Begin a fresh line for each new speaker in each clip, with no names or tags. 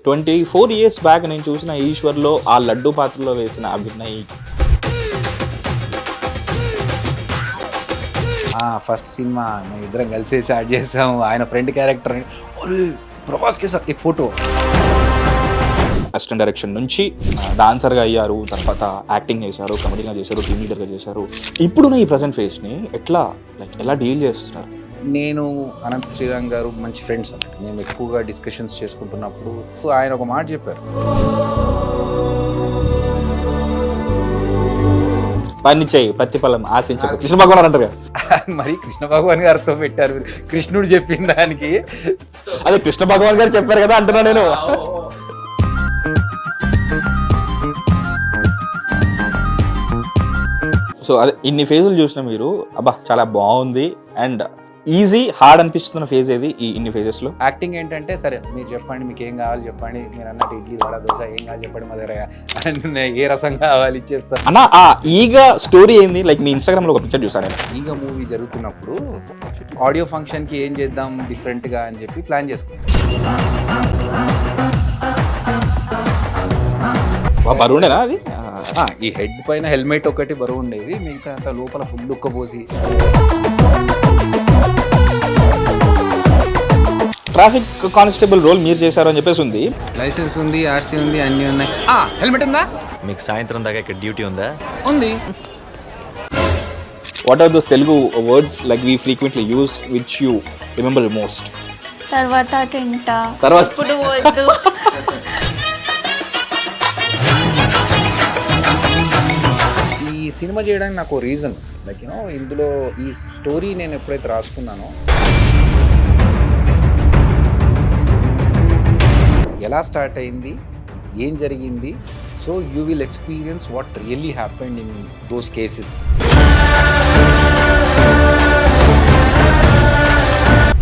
24 years back నేను చూసిన ఈశ్వర్లో ఆ లడ్డు పాత్రలో వేసిన అభినయ్.
ఫస్ట్ సినిమా మేము ఇద్దరం కలిసి స్టార్ట్ చేసాము. ఆయన ఫ్రెండ్ క్యారెక్టర్ ప్రభాస్ కే సార్ ఫోటో.
అసిస్టెంట్ డైరెక్షన్ నుంచి డాన్సర్గా అయ్యారు, తర్వాత యాక్టింగ్ చేశారు, కమెడీగా చేశారు, టీమ్ లీడర్గా చేశారు. ఇప్పుడున్న ఈ ప్రజెంట్ ఫేస్ని ఎలా డీల్ చేస్తున్నారు?
నేను అనంత్ శ్రీరామ్ గారు మంచి ఫ్రెండ్స్ అన్నట్టు. మేము ఎక్కువగా డిస్కషన్స్ చేసుకుంటున్నప్పుడు ఆయన ఒక మాట చెప్పారు,
పని చేయి ప్రతిఫలం ఆశించకు, కృష్ణ భగవాన్ అంటారు కదా.
మరి కృష్ణ భగవాన్ గారితో పెట్టారు మీరు. కృష్ణుడు చెప్పిన దానికి
అదే కృష్ణ భగవాన్ గారు చెప్పారు కదా అంటున్నా నేను. సో అదే ఇన్ని ఫేజులు చూసిన మీరు అబ్బా చాలా బాగుంది అండ్ ఈజీ హార్డ్ అనిపిస్తున్న ఫేజ్ ఏది ఈ ఇన్ని ఫేజెస్లో?
యాక్టింగ్ ఏంటంటే సరే మీరు చెప్పండి, మీకు ఏం కావాలి చెప్పండి, మీరు అన్నట్టు ఇడ్లీ వడ దోశ ఏం కావాలి చెప్పండి, మా దగ్గర ఏ రసం కావాలి ఇచ్చేస్తాను
అన్న. ఆ ఈగ స్టోరీ ఏంది? లైక్ మీ ఇన్స్టాగ్రామ్లో ఒక పిక్చర్ చూసాను నేను.
ఈగ మూవీ జరుగుతున్నప్పుడు ఆడియో ఫంక్షన్కి ఏం చేద్దాం డిఫరెంట్గా అని చెప్పి ప్లాన్ చేసుకున్నాం.
బరువుండేనా అది?
ఈ హెడ్ పైన హెల్మెట్ ఒకటి బరువు ఉండేది, మిగతా అంత లోపల ఫుల్ ఉక్కబోసి.
ట్రాఫిక్ కానిస్టేబుల్ రోల్ మీరు చేశారు అని చెప్పేసి ఉంది.
లైసెన్స్ ఉంది, ఆర్సీ ఉంది, అన్నీ ఉన్నాయి. హెల్మెట్ ఉందా?
మీకు సాయంత్రం దాకా ఇక్కడ డ్యూటీ ఉందా?
ఉంది.
What are those Telugu words like we frequently use which you remember most?
తర్వాత తింటా,
తర్వాత
ఇప్పుడు వద్దు.
ఈ సినిమా చేయడానికి నాకు రీజన్ లైక్ ఇందులో ఈ స్టోరీ నేను ఎప్పుడైతే రాసుకున్నానో, ఎలా స్టార్ట్ అయింది, ఏం జరిగింది, so you will experience what really happened in those cases.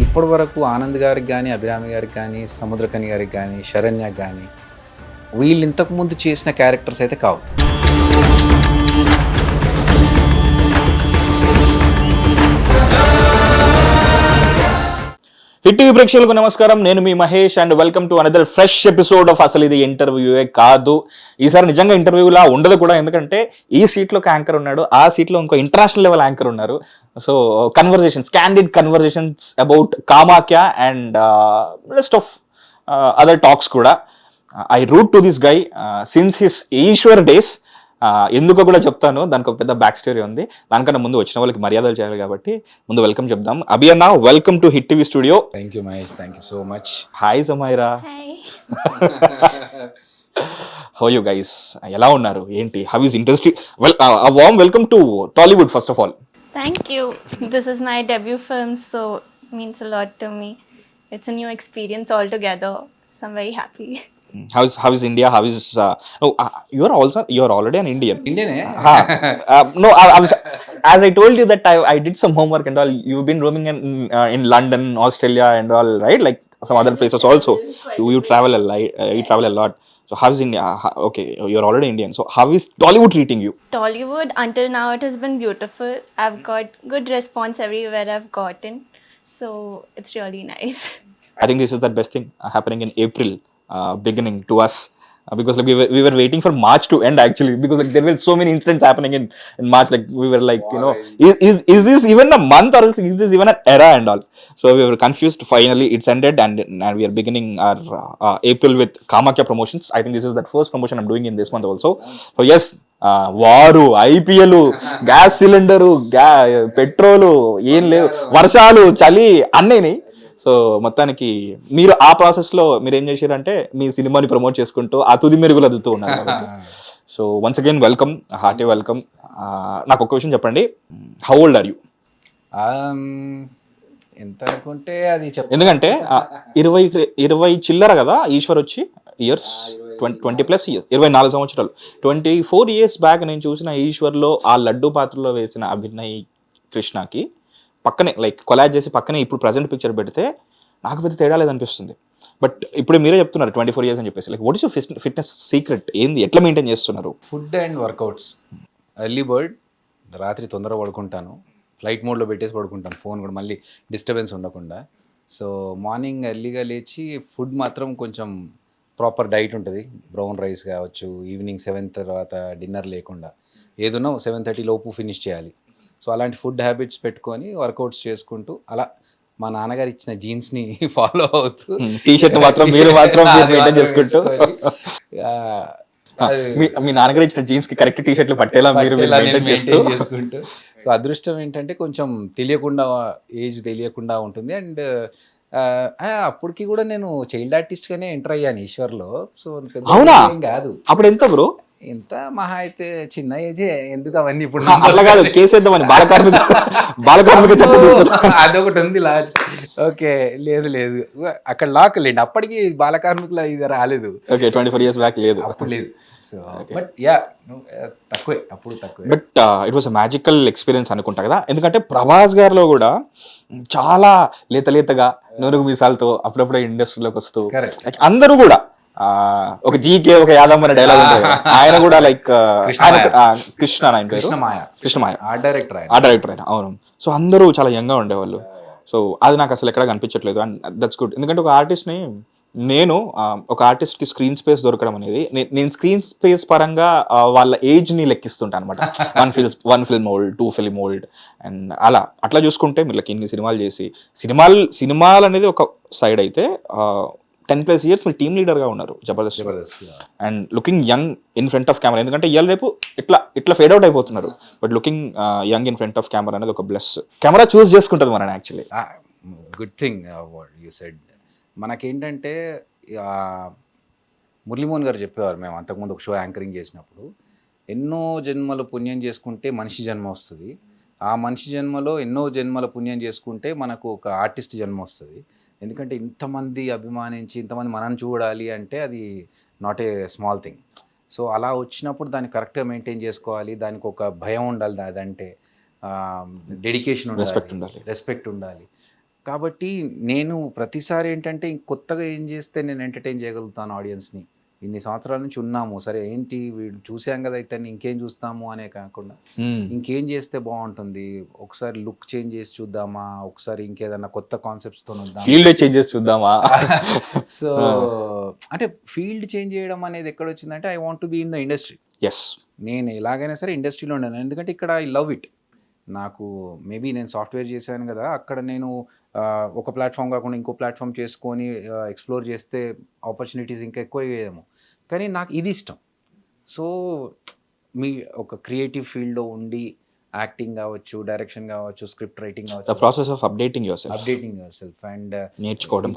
ఇప్పటి వరకు ఆనంద్ గారికి కానీ, అభిరామి గారికి కానీ, సముద్రకని గారికి కానీ, శరణ్యకి కానీ వీళ్ళు ఇంతకుముందు చేసిన క్యారెక్టర్స్ అయితే కావు.
హిట్ టీవీ ప్రేక్షకులకు నమస్కారం, నేను మీ Mahesh and welcome to another fresh episode of అసలు ఇది ఇంటర్వ్యూయే కాదు. ఈసారి నిజంగా ఇంటర్వ్యూలా ఉండదు కూడా, ఎందుకంటే ఈ సీట్లో ఒక యాంకర్ ఉన్నాడు, ఆ సీట్లో ఇంకో ఇంటర్నేషనల్ లెవెల్ యాంకర్ ఉన్నారు. So conversations, candid conversations about Kamakhya and rest of other talks కూడా. I root to this guy since his Eshwar days. ఎందుకో కూడా చెప్తాను, దానికి ఒక పెద్ద బ్యాక్ స్టోరీ ఉంది. దానికన్నా ముందు వచ్చిన వాళ్ళకి మర్యాదలు చేయాలి కాబట్టి ముందు వెల్కమ్ చెప్దాం. అభి అన్న, welcome to hit TV studio.
Thank you Mahesh, thank you so much.
Hi Samaira,
hi.
How you guys? ఎలా ఉన్నారు? ఏంటి? How is industry? Well, warm welcome to Tollywood first of all.
Thank you. This is my debut film, so it means a lot to me. It's a new experience altogether, so I'm very happy.
How is India? How is you are already an Indian.
ఇండియనే.
No, as I told you that I did some homework and all. You've been roaming in London, Australia and all, right? Like some other places also. You travel a lot. So how is India? Okay, you're already Indian. So how is Tollywood treating you?
Tollywood, until now, it has been beautiful. I've got good response everywhere I've gotten, so it's really nice.
I think this is the best thing happening in April. Beginning to us, because like we were waiting for March to end actually, because like there were so many incidents happening in March. Like we were like, you know, is this even a month or else is this even an era and all? So we were confused. Finally it's ended and we are beginning our April with Kamakya promotions. I think this is that first promotion I'm doing in this month also. So yes, వారు, IPL, gas cylinder, petrol, ఏం లేవు, వర్షాలు, చలి అన్నీ. So మొత్తానికి మీరు ఆ ప్రాసెస్లో మీరు ఏం చేశారంటే మీ సినిమాని ప్రమోట్ చేసుకుంటూ ఆ తుది మెరుగులు అదుతూ ఉన్నారు. So once again welcome, hearty welcome. నాకు ఒక విషయం చెప్పండి, హౌ ఓల్డ్ ఆర్ యూ?
ఎంత అనుకుంటే అది
ఎందుకంటే 20 చిల్లర కదా ఈశ్వర్ వచ్చి ఇయర్స్, 20+ ఇయర్స్, 24 సంవత్సరాలు. 24 ఇయర్స్ బ్యాక్ నేను చూసిన ఈశ్వర్లో ఆ లడ్డు పాత్రలో వేసిన అభినయ్ కృష్ణకి పక్కనే లైక్ కొలాజ్ చేసి పక్కనే ఇప్పుడు ప్రజెంట్ పిక్చర్ పెడితే నాకు పెద్ద తేడా లేదనిపిస్తుంది. బట్ ఇప్పుడు మీరే చెప్తున్నారు 24 ఇయర్స్ అని చెప్పేసి. Like what is your fitness secret? ఏంది, ఎట్లా మెయింటైన్ చేస్తున్నారు?
Food and workouts. Early bird, రాత్రి తొందరగా పడుకుంటాను, ఫ్లైట్ మోడ్లో పెట్టేసి పడుకుంటాను, ఫోన్ కూడా మళ్ళీ డిస్టర్బెన్స్ ఉండకుండా. సో మార్నింగ్ ఎర్లీగా లేచి ఫుడ్ మాత్రం కొంచెం ప్రాపర్ డైట్ ఉంటుంది. బ్రౌన్ రైస్ కావచ్చు, ఈవినింగ్ 7 తర్వాత డిన్నర్ లేకుండా ఏదన్నా 7:30 లోపు ఫినిష్ చేయాలి. సో అలాంటి ఫుడ్ హ్యాబిట్స్ పెట్టుకొని వర్కౌట్స్ చేసుకుంటూ అలా మా నాన్నగారు ఇచ్చిన జీన్స్ని ఫాలో అవుతూ
టీ షర్ట్ మాత్రం మీరు మాత్రం
అది
మెయింటైన్
మాత్రం
చేసుకుంటూ
వేసుకొని,
మీ నాన్నగారు ఇచ్చిన జీన్స్ కి కరెక్ట్ టీ షర్ట్లు పట్టేలా మీరు
పట్టేలా నేను
మెయింటైన్ చేస్తూ
maintain చేసుకుంటూ. సో అదృష్టం ఏంటంటే కొంచెం తెలియకుండా ఏజ్ తెలియకుండా ఉంటుంది. అండ్ అప్పటికి కూడా నేను చైల్డ్ ఆర్టిస్ట్ గానే ఎంటర్ అయ్యాను ఈశ్వర్లో. సో పెద్ద
అవునా?
ఏం కాదు,
అప్పుడు ఎంత బ్రో?
ఎంత మహా అయితే చిన్న ఏజే, ఎందుకు అవన్నీ ఇప్పుడు
అట్లా కాదు, కేసేద్దామని బాలకార్మిక చట్టం తీసుకొద్దాం.
అదొకటి ఉంది లాజ్. ఓకే, లేదు లేదు, అక్కడ లాక్ లేండి, అప్పటికి బాల కార్మికుల ఇది రాలేదు,
ఓకే 24 years బ్యాక్ లేదు.
అప్పుడు లేదు. సో బట్ యా తక్కువే, అప్పుడు తక్కువే.
But it was a magical experience అనుకుంటా కదా, ఎందుకంటే ప్రభాస్ గారిలో కూడా చాలా లేతగా నూరుగు మీసాలతో అప్పుడప్పుడు ఇండస్ట్రీలోకి వస్తూ
Correct.
like అందరూ కూడా ఒక జీకే ఒక యాదవ్ అనే డైలాగ్ ఉంటుంది కదా, ఆయన కూడా లైక్ కృష్ణ ఆయన పేరు, కృష్ణమాయ
ఆ డైరెక్టర్ ఆయన.
ఆ డైరెక్టర్ ఆయన, అవును. సో అందరూ చాలా యంగ్గా ఉండేవాళ్ళు. సో అది నాకు అసలు ఎక్కడ కనిపించట్లేదు, అండ్ దట్స్ గుడ్. ఎందుకంటే ఒక ఆర్టిస్ట్ని నేను ఒక ఆర్టిస్ట్కి స్క్రీన్ స్పేస్ దొరకడం అనేది, నేను స్క్రీన్ స్పేస్ పరంగా వాళ్ళ ఏజ్ని లెక్కిస్తుంటాను అనమాట. 1 film old, 2 film old and అట్లా చూసుకుంటే మీరు ఇన్ని సినిమాలు చేసి, సినిమాలు అనేది ఒక సైడ్ అయితే 10+ years మీరు టీమ్ లీడర్గా ఉన్నారు Jabardasth, and looking young in front of camera. ఎందుకంటే ఇవాళ రేపు ఇట్లా ఫేడ్ అవుట్ అయిపోతున్నారు, but looking young in front of camera అనేది ఒక బ్లెస్. కెమెరా చూస్ చేసుకుంటుంది మనని actually.
Good thing what you said. మనకేంటంటే మురళీమోహన్ గారు చెప్పేవారు, మేము అంతకుముందు ఒక షో యాంకరింగ్ చేసినప్పుడు, ఎన్నో జన్మల పుణ్యం చేసుకుంటే మనిషి జన్మ వస్తుంది, ఆ మనిషి జన్మలో ఎన్నో జన్మల పుణ్యం చేసుకుంటే మనకు ఒక ఆర్టిస్ట్ జన్మ వస్తుంది. ఎందుకంటే ఇంతమంది అభిమానించి ఇంతమంది మనం చూడాలి అంటే అది not a small thing. So అలా వచ్చినప్పుడు దాన్ని కరెక్ట్గా మెయింటైన్ చేసుకోవాలి, దానికి ఒక భయం ఉండాలి, అదంటే డెడికేషన్ ఉండాలి, రెస్పెక్ట్ ఉండాలి. కాబట్టి నేను ప్రతిసారి ఏంటంటే కొత్తగా ఏం చేస్తే నేను ఎంటర్టైన్ చేయగలుగుతాను ఆడియన్స్ని. ఇన్ని సంవత్సరాల నుంచి ఉన్నాము, సరే ఏంటి వీళ్ళు చూసాం కదా అయితే ఇంకేం చూస్తాము అనే కాకుండా ఇంకేం చేస్తే బాగుంటుంది, ఒకసారి లుక్ చేంజ్ చేసి చూద్దామా, ఒకసారి ఇంకేదన్నా కొత్త కాన్సెప్ట్స్తో
ఫీల్డ్ చేంజ్ చేసి చూద్దామా.
సో అంటే ఫీల్డ్ చేంజ్ చేయడం అనేది ఎక్కడ వచ్చిందంటే, I want to be in the industry.
Yes,
నేను ఎలాగైనా సరే ఇండస్ట్రీలో ఉన్నాను, ఎందుకంటే ఇక్కడ ఐ లవ్ ఇట్. నాకు మేబీ నేను సాఫ్ట్వేర్ చేశాను కదా, అక్కడ నేను ఒక ప్లాట్ఫామ్ కాకుండా ఇంకో ప్లాట్ఫామ్ చేసుకొని ఎక్స్ప్లోర్ చేస్తే ఆపర్చునిటీస్ ఇంకా ఎక్కువ అయ్యేదేమో, కానీ నాకు ఇది ఇష్టం. సో మీ ఒక క్రియేటివ్ ఫీల్డ్లో ఉండి యాక్టింగ్ కావచ్చు, డైరెక్షన్ కావచ్చు, స్క్రిప్ట్ రైటింగ్ కావచ్చు,
the process of updating your self
and
నేర్చుకోవడం,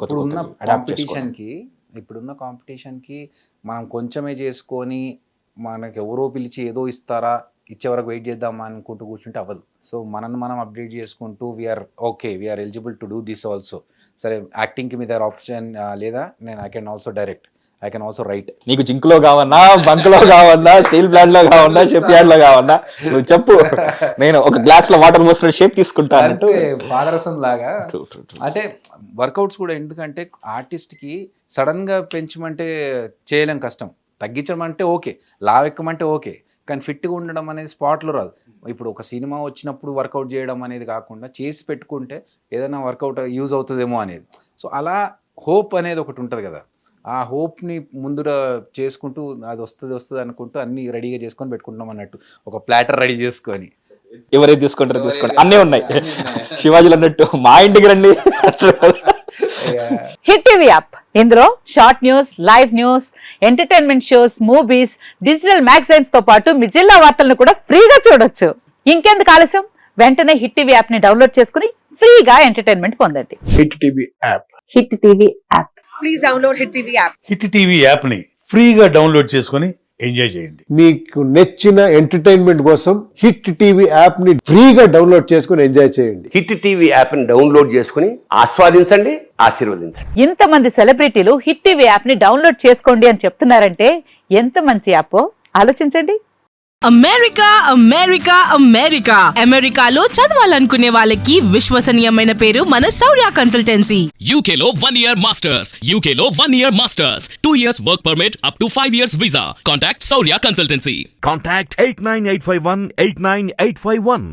ఇప్పుడున్న కాంపిటీషన్కి మనం కొంచెమే చేసుకొని మనకి ఎవరో పిలిచి ఏదో ఇస్తారా, ఇచ్చే వరకు వెయిట్ చేద్దామా అనుకుంటూ కూర్చుంటే అవ్వదు. సో మనం అప్డేట్ చేసుకుంటూ we are eligible to do this also. సరే యాక్టింగ్కి మీ దగ్గర ఆప్షన్ లేదా, నేను I can also direct, I can also write.
నీకు జింక్లో కావన్నా, బంక్లో కావన్నా, స్టీల్ ప్లాంట్లో కావన్నా, షిప్ యార్డ్లో కావన్నా నువ్వు చెప్పు, నేను ఒక గ్లాస్లో వాటర్ పోసిన షేప్ తీసుకుంటాను.
పాదరసం లాగా. అంటే వర్కౌట్స్ కూడా, ఎందుకంటే ఆర్టిస్ట్కి సడన్గా పెంచమంటే చేయలేం, కష్టం. తగ్గించమంటే ఓకే, లావ్ ఎక్కమంటే ఓకే, కానీ ఫిట్గా ఉండడం అనేది స్పాట్లో రాదు. ఇప్పుడు ఒక సినిమా వచ్చినప్పుడు వర్కౌట్ చేయడం అనేది కాకుండా చేసి పెట్టుకుంటే ఏదైనా వర్కౌట్ యూజ్ అవుతుందేమో అనేది. సో అలా హోప్ అనేది ఒకటి ఉంటుంది కదా, ఆ హోప్ని ముందుగా చేసుకుంటూ అది వస్తుంది అనుకుంటూ అన్నీ రెడీగా చేసుకొని పెట్టుకుంటున్నాం అన్నట్టు, ఒక ప్లాటర్ రెడీ చేసుకొని.
ఎవరైతే తీసుకుంటారో తీసుకోండి, అన్నీ ఉన్నాయి. శివాజీలు అన్నట్టు మా ఇంటికి రండి.
హిట్ టీవీ యాప్, ఇందులో short news, live news, entertainment shows, movies, digital magazines తో పాటు మీ జిల్లా వార్తలను కూడా ఫ్రీగా చూడొచ్చు. ఇంకెందుకు ఆలస్యం, వెంటనే హిట్ టీవీ యాప్ ని డౌన్లోడ్ చేసుకుని ఫ్రీగా ఎంటర్టైన్మెంట్ పొందండి.
Hit TV app,
hit TV app,
please download hit TV app.
Hit TV app ని ఫ్రీగా డౌన్లోడ్ చేసుకొని ఎంజాయ్ చేయండి.
మీకు నచ్చిన ఎంటర్టైన్మెంట్ కోసం హిట్ టీవీ యాప్ ని ఫ్రీగా డౌన్లోడ్ చేసుకుని ఎంజాయ్ చేయండి.
హిట్ టీవీ యాప్ ని డౌన్లోడ్ చేసుకుని ఆస్వాదించండి, ఆశీర్వదించండి.
ఇంతమంది సెలబ్రిటీలు హిట్ టీవీ యాప్ ని డౌన్లోడ్ చేసుకోండి అని చెప్తున్నారంటే ఎంత మంచి యాప్ ఆలోచించండి.
అమెరికా అమెరికా అమెరికా అమెరికాలో చదవాలనుకునే వాళ్ళకి విశ్వసనీయమైన పేరు మన శౌర్య కన్సల్టెన్సీ.
UK లో 1 year masters, UK లో 1 year masters, 2 years work permit up to 5 years visa. Contact Saurya Consultancy.
Contact 89851 89851.